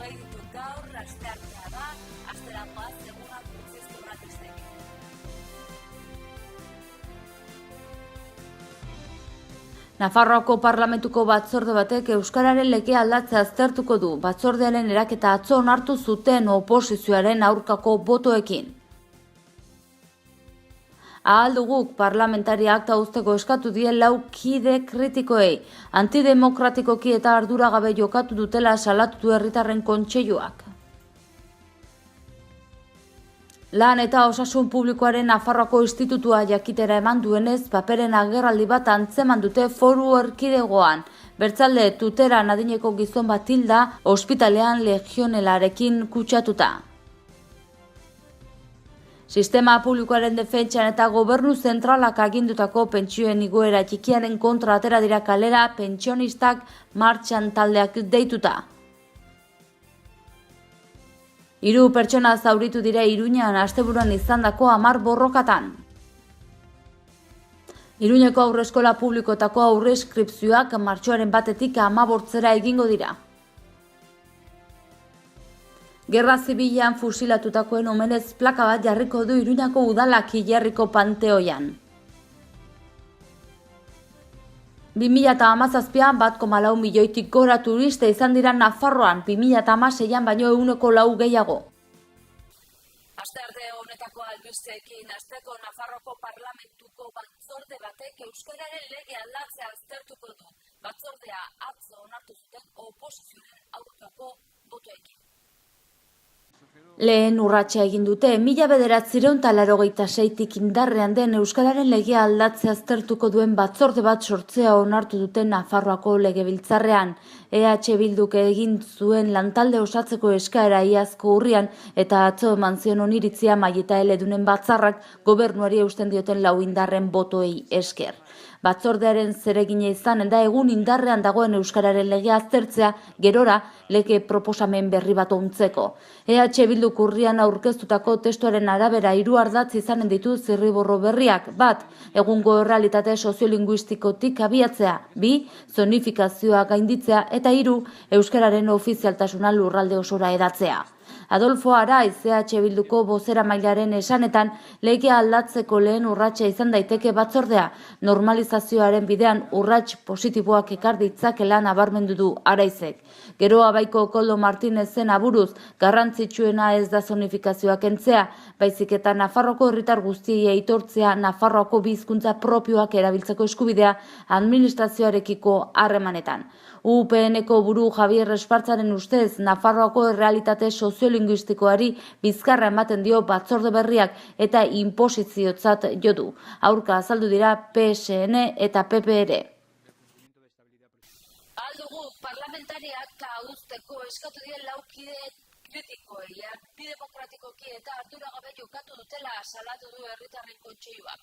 hogei ditu gaur, asteartea da, asterakoa segurak zizturrak iztekin. Nafarroako Parlamentuko batzorde batek euskararen legea aldatzea aztertuko du. Batzordearen eraketa atzo onartu zuten oposizioaren aurkako botoekin. Ahal duguk parlamentariak akta uzteko eskatu die 4 kide kritikoei. Antidemokratikoki eta arduragabe jokatu dutela salatu du herritarren kontseiluak. Lan eta osasun publikoaren Nafarroako institutua jakitera eman duenez, paperen agerraldi bat antzeman dute foru erkidegoan. Bertzalde tuteran adineko gizon bat hilda, ospitalean legionelarekin kutsatuta. Sistema publikoaren defentsan eta gobernu zentralak agindutako pentsioen igoera txikiaren kontra atera dira kalera pentsionistak martxan taldeak deituta. 3 pertsona zauritu dira Iruñan asteburuan izandako 10 borrokatan. Iruñeko aurreskola publikoetako aurreskripzioak martxoaren 1-tik 15 egingo dira. Gerra zibilean fusilatutakoen omenez plaka bat jarriko du Iruñako udalak Hilerriko panteoian. 2017an 1,4 milioitik gora turista izan dira Nafarroan, 2016an baino 4 gehiago. Astearte honetako albisteekin asteko Nafarroko Parlamentuko batzorde batek euskararen lege aldatzea aztertuko du. Batzordea atzo onartu zuten oposizioaren aurkako botoekin. Lehen urratsa egin dute 1986tik indarrean den euskararen legea aldatzea aztertuko duen batzorde bat sortzea onartu duten Nafarroako legebiltzarrean. EH Bilduk egin zuen lantalde osatzeko eskaera iazko urrian eta atzo eman zion oniritzia Maieta Eledunen batzarrak gobernuari eusten dioten 4 indarren botoei esker. Batzordearen zeregina izanen da egun indarrean dagoen euskararen legea aztertzea, gerora lege proposamen berri bat ontzeko. EH Bilduk urrian aurkeztutako testuaren arabera 3 ardatz izanen ditu zirriborro berriak. 1. Egungo errealitate soziolinguistikotik abiatzea. 2. Zonifikazioa gainditzea eta 3. Euskararen ofizialtasuna lurralde osora hedatzea. Adolfo Araiz, EH Bilduko bozeramailaren esanetan, legea aldatzeko lehen urratsa izan daiteke batzordea. Normalizazioaren bidean urrats positiboak ekar ditzakela nabarmendu du Araizek. Gero Abaiko Koldo Martinezen aburuz, garrantzitsuena ez da zonifikazioa kentzea, baizik eta Nafarroko herritar guztiei aitortzea Nafarroako bi hizkuntza propioak erabiltzeko eskubidea administrazioarekiko harremanetan. UPNeko buru Javier Espartzaren ustez, Nafarroako errealitate soziolinguistikoari bizkarra ematen dio batzorde berriak eta inposiziotzat jo du. Aurka azaldu dira PSN eta PP ere. Aldugu parlamentariak uzteko eskatu die 4 kide kritikoei, antidemokratikoki eta arduragabe jokatu dutela salatu du herritarren kontseiluak.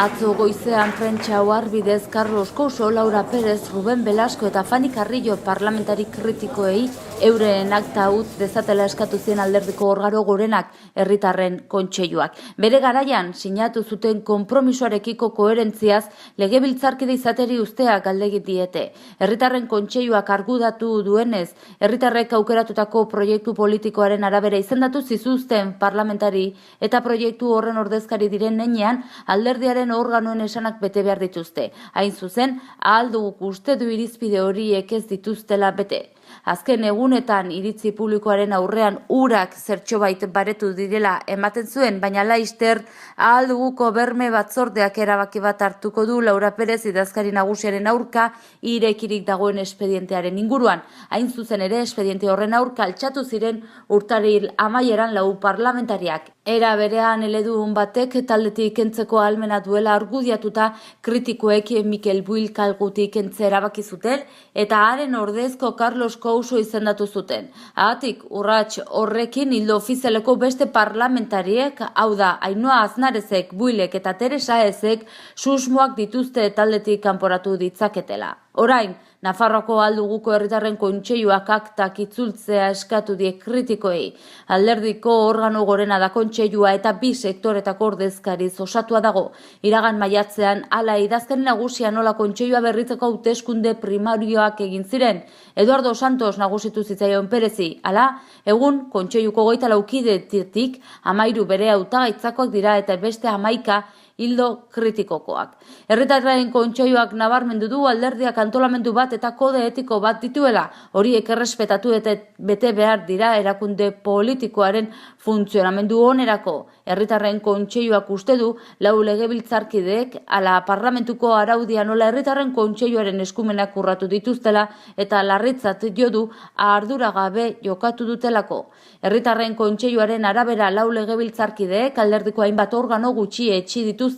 Atzo goizean prentsa ohar bidez Carlos Couso, Laura Pérez, Ruben Velasco eta Fanny Carrillo parlamentari kritikoei euren akta utz dezatela eskatu zien alderdiko organo gorenak herritarren kontseiluak. Bere garaian sinatu zuten konpromisoarekiko koherentziaz legebiltzarkide izateri ustea galdegin diete. Herritarren kontseiluak argudatu duenez, herritarrek aukeratutako proiektu politikoaren arabera izendatu zituzten parlamentari eta proiektu horren ordezkari diren heinean alderdiaren organoen esanak bete behar dituzte. Hain zuzen, ahal duguk uste du irizpide horiek ez dituztela bete. Azken egunetan iritzi publikoaren aurrean urak zertxobait baretu direla ematen zuen, baina laister ahal duguko berme batzordeak erabaki bat hartuko du Laura Pérez idazkari nagusiaren aurka irekirik dagoen espedientearen inguruan. Hain zuzen ere espediente horren aurka altxatu ziren urtarril amaieran 4 parlamentariak. Era berean eledun batek taldetik kentzeko ahalmena duela argudiatuta kritikoek Mikel Buil Kalgutik kentze erabaki zuten eta haren ordezko Carlos Couso izendatu zuten. Haatik urrats horrekin ildo ofizialeko beste parlamentariek, hau da Ainhoa Aznarezek, Builek eta Teresa Ezek susmoak dituzte taldetik kanporatu ditzaketela. Orain, Nafarroako Alduguko herritarren kontseiluak aktak itzultzea eskatu die kritikoei. Alderdiko organo gorena da kontseilua eta bi sektoretako ordezkariz osatua dago. Iragan maiatzean hala idazkari nagusia nola kontseilua berritzeko hauteskunde primarioak egin ziren. Eduardo Santos nagusitu zitzaion Perezi. Hala, egun kontseiluko 24 kidetik 13 bere hautagaitzakoak dira eta beste 11 hildo kritikokoak. Herritarren kontseiluak nabarmendu du alderdiak antolamendu bat eta kode etiko bat dituela. Horiek errespetatu eta bete behar dira erakunde politikoaren funtzionamendu onerako. Herritarren kontseiluak uste du 4 legebiltzarkideek ala parlamentuko araudia nola herritarren kontseiluaren eskumenak urratu dituztela eta larritzat jo du arduragabe jokatu dutelako. Herritarren kontseiluaren arabera 4 legebiltzarkideek alderdiko hainbat organo gutxi etxi dituzte.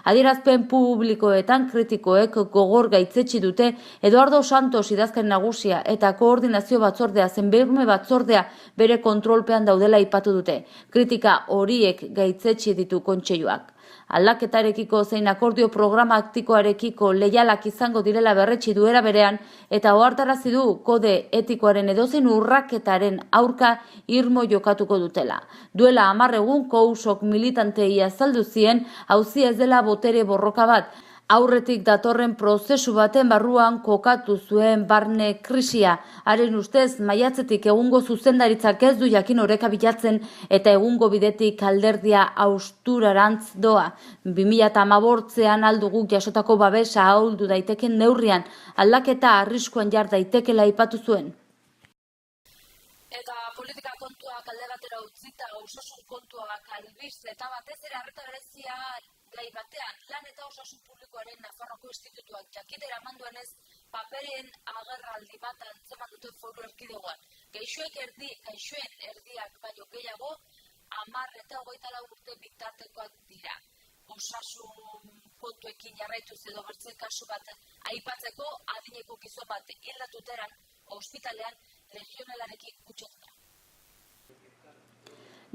Adierazpen publikoetan kritikoek gogor gaitzetsi dute Eduardo Santos idazkari nagusia eta koordinazio batzordea zen berme batzordea bere kontrolpean daudela aipatu dute. Kritika horiek gaitzetsi ditu kontseiluak. Aldaketarekiko zein akordio programa aktikoarekiko leialak izango direla berretsi duera berean eta ohartarazi du kode etikoaren edozein urraketaren aurka irmo jokatuko dutela. Duela 10 egun kousok militantei azaldu zien auzi ez dela botere borroka bat. Aurretik datorren prozesu baten barruan kokatu zuen barne krisia. Haren ustez, maiatzetik egungo zuzendaritzak ez du jakin oreka bilatzen eta egungo bidetik alderdia austurarantz doa. 2018an alduguk jasotako babesa ahuldu daiteken neurrian, aldaketa arriskuan jar daitekela aipatu zuen. Eta politika kontuak alde batera utzita, osasun kontuak albiste eta batez ere arreta berezia gai batean, lan eta osasun publikoaren Nafarroako institutuak jakitera eman duenez paperen agerraldi bat antzeman dute Foru Erkidegoan. Gaixoen erdiak baino gehiago 10 eta 24 urte bitartekoak dira. Osasun kontuekin jarraituz edo bertze kasu bat aipatzeko adineko gizon bat hildatuteran ospitalean legionelarekin kutsatua.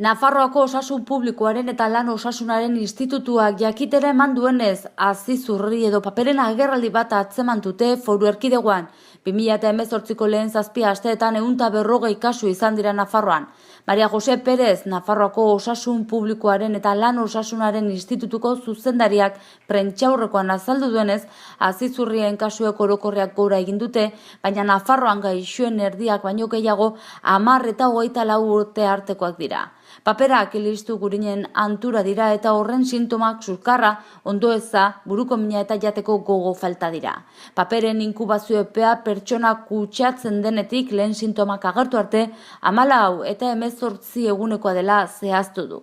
Nafarroako Osasun Publikoaren eta Lan Osasunaren Institutuak jakitera eman duenez azizurri edo paperen agerraldi bat atzeman dute Foru Erkidegoan. 2018ko lehen 7 asteetan 140 kasu izan dira Nafarroan. Maria Jose Perez, Nafarroako Osasun Publikoaren eta Lan Osasunaren Institutuko zuzendariak prentsaurrekoan azaldu duenez, azizurrien kasuek orokorreak gora egin dute, baina Nafarroan gaixoen erdiak baino gehiago 10 eta 24 urte artekoak dira. Paperak listu gurinen antura dira eta horren sintomak suskarra, ondoeza, buruko mina eta jateko gogo falta dira. Paperen inkubazio epea pertsona kutsatzen denetik lehen sintomak agertu arte, 14 eta 18 egunekoa dela zehaztu du.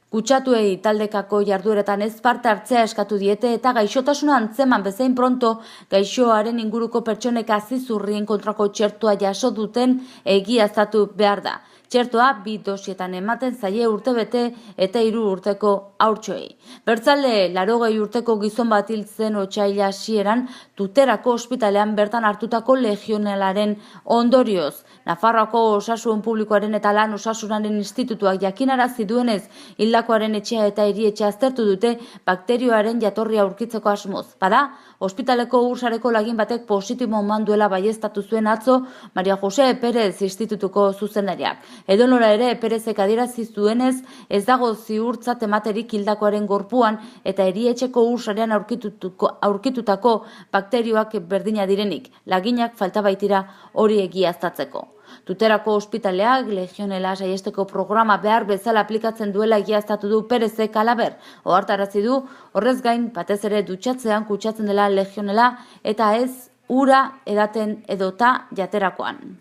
Kutsatuei taldekako jardueretan ez parte hartzea eskatu diete eta gaixotasuna antzeman bezain pronto gaixoaren inguruko pertsonek azizurrien kontrako txertoa jaso duten egiaztatu behar da. Txertoa 2 dosietan ematen zaie urtebete eta 3 urteko haurtxoei. Bertzalde, 80 urteko gizon bat hil zen otsaila hasieran Tuterako ospitalean bertan hartutako legionelaren ondorioz. Nafarroako Osasun Publikoaren eta Lan Osasunaren Institutuak jakinarazi duenez, hildakoaren etxea eta erietxea aztertu dute bakterioaren jatorria aurkitzeko asmoz. Bada, ospitaleko ursareko lagin batek positibo eman duela baieztatu zuen atzo Maria Jose Perez Institutuko zuzendariak. Edonola ere Perezek adierazi zuenez, ez dago ziurtzat ematerik hildakoaren gorpuan eta erietxeko ursarean aurkitutako bakterioak berdina direnik. Laginak falta baitira hori egiaztatzeko. Tuterako ospitaleak legionela saiesteko programa behar bezala aplikatzen duela egiaztatu du Perezek halaber. Ohartarazi du, horrez gain batez ere dutxatzean kutsatzen dela legionela eta ez ura edaten edota jaterakoan.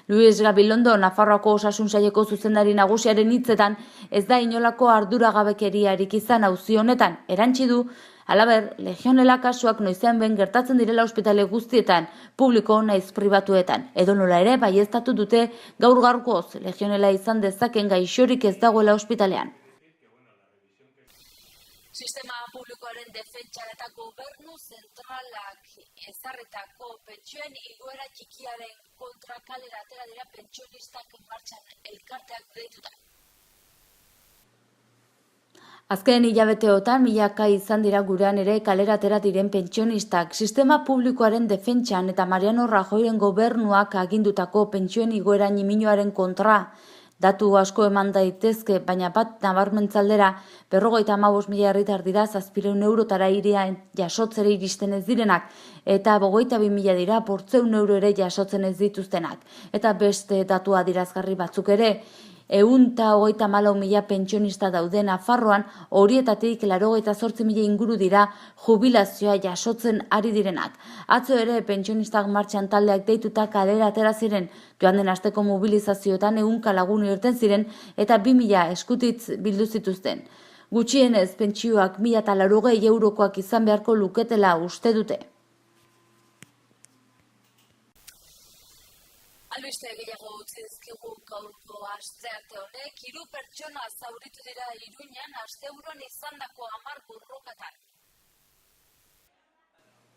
Luis Gabilondo, Nafarroako Osasun Saileko zuzendari nagusiaren hitzetan, ez da inolako arduragabekeriarik izan auzi honetan, erantsi du, halaber, legionela kasuak noizean ben gertatzen direla ospitale guztietan, publiko naiz pribatuetan. Edonola ere, baieztatu dute gaur gaurkoz legionela izan dezaken gaixorik ez dagoela ospitalean. Sistema publikoaren defentsa eta gobernu zentralak ezarritako pentsioen igoera txikiaren kontra kalera atera dira pentsionistak martxan elkarteak deituta. Azken hilabeteotan milaka izan dira gurean ere kalera atera diren pentsionistak. Sistema publikoaren defentsan eta Mariano Rajoyren gobernuak agindutako pentsioen igoera ñimiñoaren kontra datu asko eman daitezke, baina bat nabarmentzaldera 55.000 herritar dira 700 eurotara irian jasotzere iristen ez direnak, eta 22.000 dira 800 euro ere jasotzen ez dituztenak. Eta beste datu adierazgarri batzuk ere, 134.000 pentsionista dauden Nafarroan, horietatik 88.000 inguru dira jubilazioa jasotzen ari direnak. Atzo ere pentsionistak martxan taldeak deituta kalera atera ziren, joan den asteko mobilizazioetan 100 lagun irten ziren eta 2.000 eskutitz bildu zituzten. Gutxienez pentsioak 1.080 eurokoak izan beharko luketela uste dute. Albiste gehiago utzi dizkigu gaurko astearte honek, 3 pertsona zauritu dira Iruñan asteburuan izandako 10 borrokatan.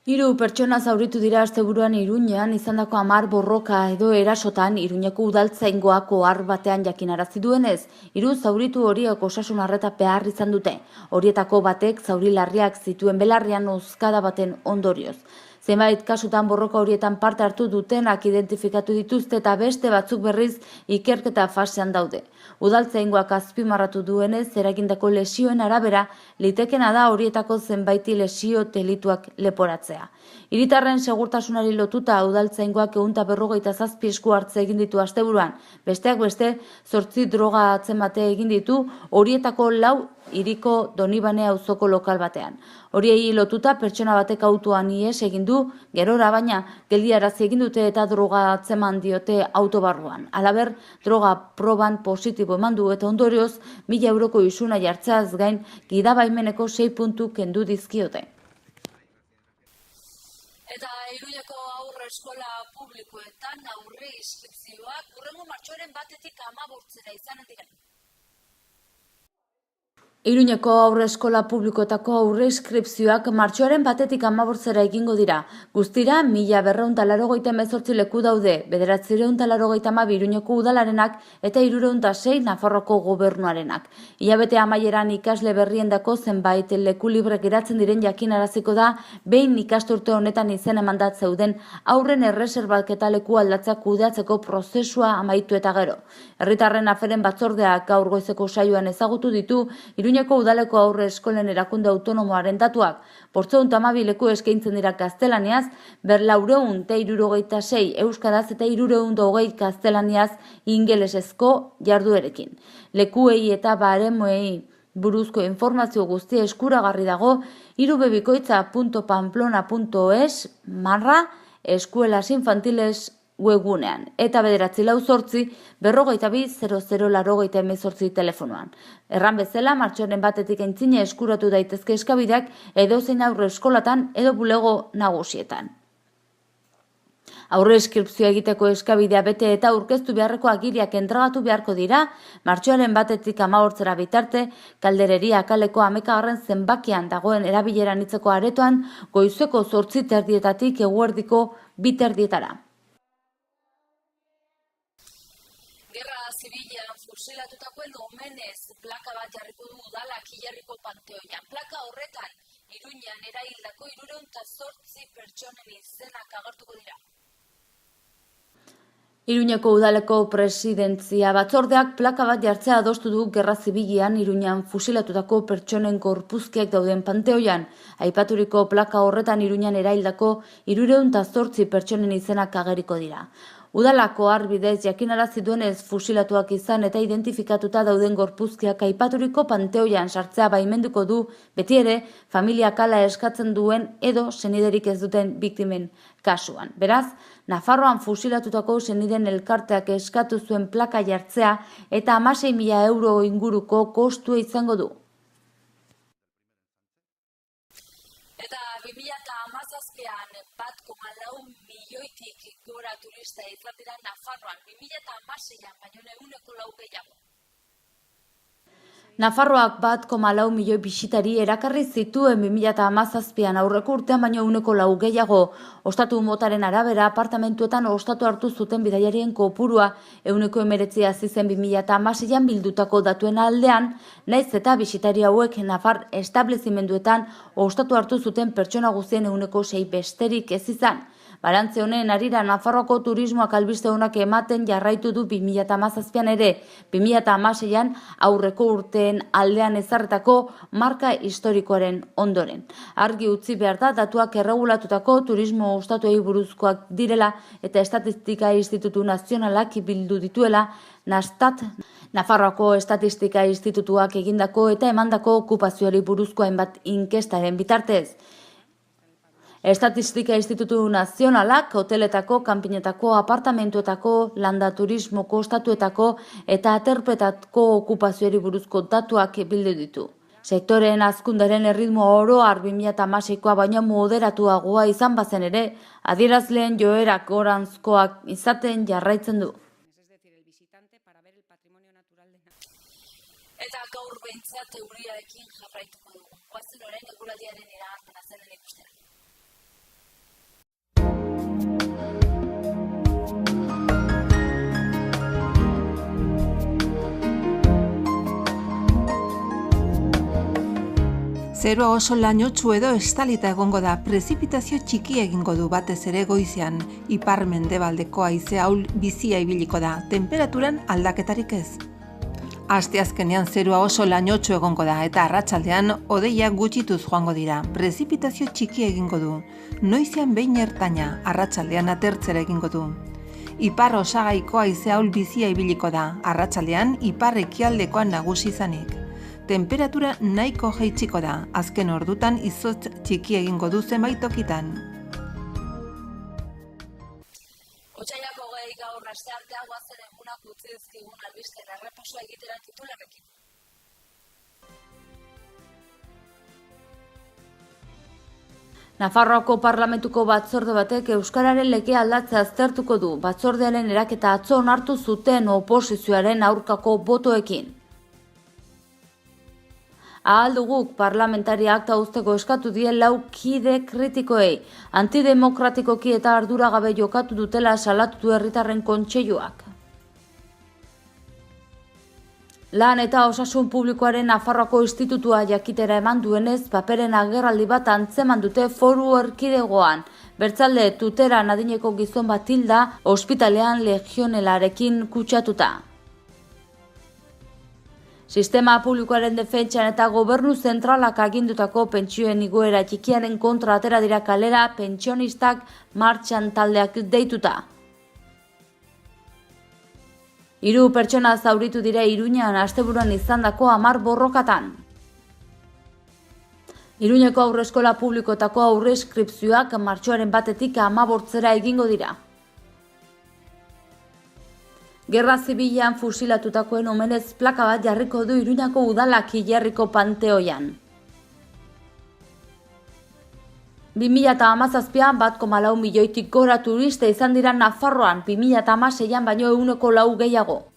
3 pertsona zauritu dira asteburuan Iruñean izandako 10 borroka edo erasotan Iruñeko udaltzaingoak ohar batean jakinarazi duenez. 3 zauritu horiek osasun arreta behar izan dute. Horietako batek zauri larriak zituen belarrian hozkada baten ondorioz. Zenbait kasutan borroka horietan parte hartu dutenak identifikatu dituzte eta beste batzuk berriz ikerketa fasean daude. Udaltzaingoak azpimarratu duenez, eragindako lesioen arabera, litekena da horietako zenbaiti lesio delituak leporatzea. Hiritarren segurtasunari lotuta udaltzaingoak 157 esku hartze egin ditu asteburuan. Besteak beste, 8 droga atzemate egin ditu, horietako 4 hiriko Donibane auzoko lokal batean. Horiei lotuta pertsona batek autoan ihes egin du, gerora baina geldiarazi egin dute eta droga atzeman diote autobarruan. Halaber, droga proban positibo eman du eta ondorioz 1.000 euroko isuna jartzeaz gain gidabaimeneko 6 puntu kendu dizkiote. Eta Iruñeko aurreskola publikoetan aurre inskripzioak hurrengo martxoaren 1-tik 15 izanen dira. Iruñeko aurreskola publikoetako aurre inskripzioak martxoaren 1-tik 15 egingo dira. Guztira 1.288 leku daude, 982 Iruñeko udalarenak eta 306 Nafarroko gobernuarenak. Hilabete amaieran ikasle berriendako zenbait leku libre geratzen diren jakinaraziko da, behin ikasturte honetan izen emandat zeuden aurren erreserbaketa leku aldatzea kudeatzeko prozesua amaitu eta gero. Herritarren aferen batzordeak gaur goizeko saioan ezagutu ditu Iruñeko udaleko aurre eskolen erakunde autonomoaren datuak. 412 leku eskaintzen dira gaztelaniaz, 466 euskaraz eta 320 gaztelaniaz ingelesezko jarduerekin. Lekuei eta baremoei buruzko informazio guztia eskuragarri dago irubebikoitza.pamplona.es/escuelas infantiles webgunean eta 944-20088 telefonoan. Erran bezala, martxoaren 1-tik aintzina eskuratu daitezke eskabideak edozein aurre eskolatan edo bulego nagusietan. Aurre inskripzioa egiteko eskabidea bete eta aurkeztu beharreko agiriak entregatu beharko dira, martxoaren 1-tik 15 bitarte, Kaldereria kaleko 11. zenbakian dagoen erabileran hitzeko aretoan, goizeko 8:30 eguerdiko 2:30. Gerra zibilean fusilatutakoen omenez plaka bat jarriko du udalak Hilerriko panteoian. Plaka horretan, Iruñan erahildako 308 pertsonen izenak agertuko dira. Iruñeko udaleko presidentzia batzordeak plaka bat jartzea adostu du Gerra Zibilean Iruñan fusilatutako pertsonen gorpuzkiak dauden panteoian. Aipaturiko plaka horretan Iruñan erahildako 308 pertsonen izenak ageriko dira. Udalako arbidez jakinarazi duenez fusilatuak izan eta identifikatuta dauden gorpuzkiak aipaturiko panteoian sartzea baimenduko du, beti ere, familiak hala eskatzen duen edo seniderik ez duten biktimen kasuan. Beraz, Nafarroan fusilatutako seniden elkarteak eskatu zuen plaka jartzea eta 16.000 euro inguruko kostua izango du. Eta 2017an 1,4 milioitik gora turista izan dira Nafarroan, 2016an baino 104 gehiago. Nafarroak 1,4 milioi bisitari erakarri zituen 2017an aurreko urtean baino 4 gehiago. Ostatu motaren arabera, apartamentuetan ostatu hartu zuten bidaiarien kopurua 19 hasi zen 2016an bildutako datuen aldean, naiz eta bisitari hauek Nafar establezimenduetan ostatu hartu zuten pertsona guztien 6 besterik ez izan. Balantze honen arira Nafarroako turismoak albiste onak ematen jarraitu du 2017an ere, 2016an aurreko urteen aldean ezarretako marka historikoaren ondoren. Argi utzi behar da datuak erregulatutako turismo ostatuei buruzkoak direla eta Estatistika Institutu Nazionalak bildu dituela Nastat, Nafarroako Estatistika Institutuak egindako eta emandako okupazioari buruzko hainbat inkestaren bitartez. Estatistika Institutu Nazionalak hoteletako, kanpinetako, apartamentuetako, landa turismoko, ostatuetako eta aterpetako okupazioari buruzko datuak bildu ditu. Sektoreen hazkundearen erritmo oroar 2016koa baino moderatuagoa izan bazen ere, adierazleen joerak goranzkoak izaten jarraitzen du. Eta gaur behintzat euriarekin jarraituko dugu. Goazen orain eguraldiaren iragarpena zenen ikustera. Zeroa oso lainotsu edo estalita egongo da, prezipitazio txiki egingo du batez ere goizean, ipar-mendebaldeko haize ahul bizia ibiliko da, temperaturan aldaketarik ez. Asteazkenean zerua oso lainotsu egongo da eta arratsaldean hodeiak gutxituz joango dira, prezipitazio txiki egingo du, noizean behin ertaina, arratsaldean atertzera egingo du. Ipar osagaiko haize ahul bizia ibiliko da, arratsaldean ipar ekialdekoa nagusi izanik. Temperatura nahiko jaitsiko da, azken ordutan izotz txiki egingo du zenbait tokitan. Otsailak 20 gaur asteartea goazen egunak utzi dizkigun albisteen errepasoa egitera titularrekin. Nafarroako Parlamentuko batzorde batek euskararen legea aldatzea aztertuko du, batzordearen eraketa atzo onartu zuten oposizioaren aurkako botoekin. Ahal duguk parlamentariak akta uzteko eskatu die 4 kide kritikoei, antidemokratikoki eta arduragabe jokatu dutela salatu du herritarren kontseiluak. Lan eta Osasun Publikoaren Nafarroako Institutua jakitera eman duenez, paperen agerraldi bat antzeman dute Foru Erkidegoan. Bertzalde Tuteran adineko gizon bat hilda, ospitalean legionelarekin kutsatuta. Sistema publikoaren defentsan eta gobernu zentralak agindutako pentsioen igoera txikiaren kontra atera dira kalera pentsionistak martxan taldeak deituta. 3 pertsona zauritu dira Iruñan asteburuan izandako 10 borrokatan. Iruñeko aurreskola publikoetako aurreskripzioak martxoaren 1-tik 15 egingo dira. Gerra Zibilean fusilatutakoen omenez plaka bat jarriko du Iruñako udalak Hilerriko panteoian. 2017an 1,4 milioitik gora turista izan dira Nafarroan, 2016an baino 4 gehiago.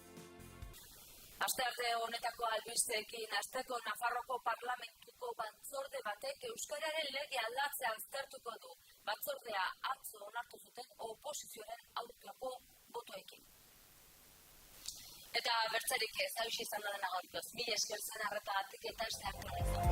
Astearte honetako albisteekin hasteko Nafarroko Parlamentuko batzorde batek euskararen lege aldatzea aztertuko du. Batzordea atzo onartu zuten oposizioaren aurkako botoekin. Eta bertzerik ez, hau izan da dena gaurkoz. Mila esker zen arretagatik eta asteartean izan.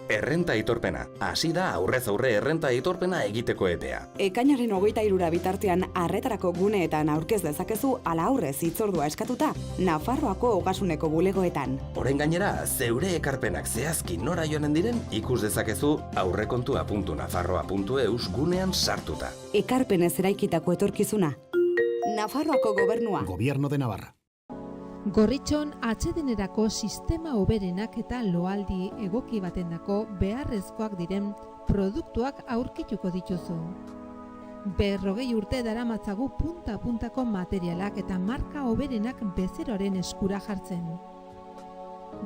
Errenta aitorpena. Hasi da aurrez aurre errenta aitorpena egiteko epea. Ekainaren 23 bitartean arretarako guneetan aurkez dezakezu ala aurrez hitzordua eskatuta Nafarroako Ogasuneko bulegoetan. Orain gainera, zeure ekarpenak zehazki nora joanen diren ikus dezakezu aurrekontua.nafarroa.eus gunean sartuta. Ekarpenez eraikitako etorkizuna. Nafarroako Gobernua. Gobierno de Navarra. Gorritxon atsedenerako sistema hoberenak eta loaldi egoki batendako beharrezkoak diren produktuak aurkituko dituzu. 40 urte daramatzagu punta-puntako materialak eta marka hoberenak bezeroaren eskura jartzen.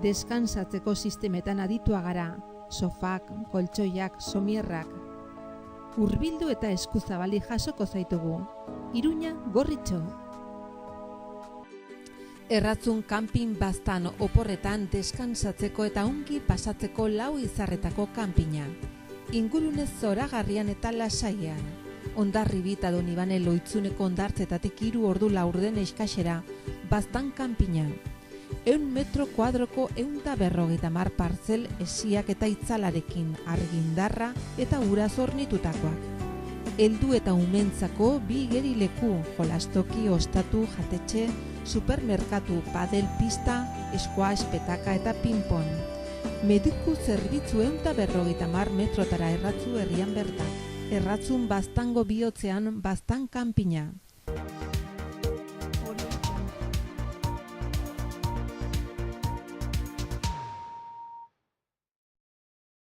Deskansatzeko sistemetan aditua gara, sofak, koltsoiak, somierrak. Hurbildu eta eskuzabali jasoko zaitugu. Iruña, Gorritxo. Erratzun kanpin baztan oporretan deskansatzeko eta ongi pasatzeko lau izarretako kanpina. Ingurunez zoragarrian eta lasaian. Hondarribi eta Donibane Loitzuneko hondartzetatik 3 ordu laurden eskasera, baztan kanpina. 100 metro kuadroko 150 partzel esiak eta itzalarekin, argindarra eta ura zornitutakoak. Heldu eta umentzako 2 igerileku, jolastoki, ostatu, jatetxe, supermerkatu, padel pista, squash, petaka eta ping-pong. Mediku zerbitzu 150 metrotara erratzu herrian bertan. Erratzun baztango bihotzean baztan kanpina.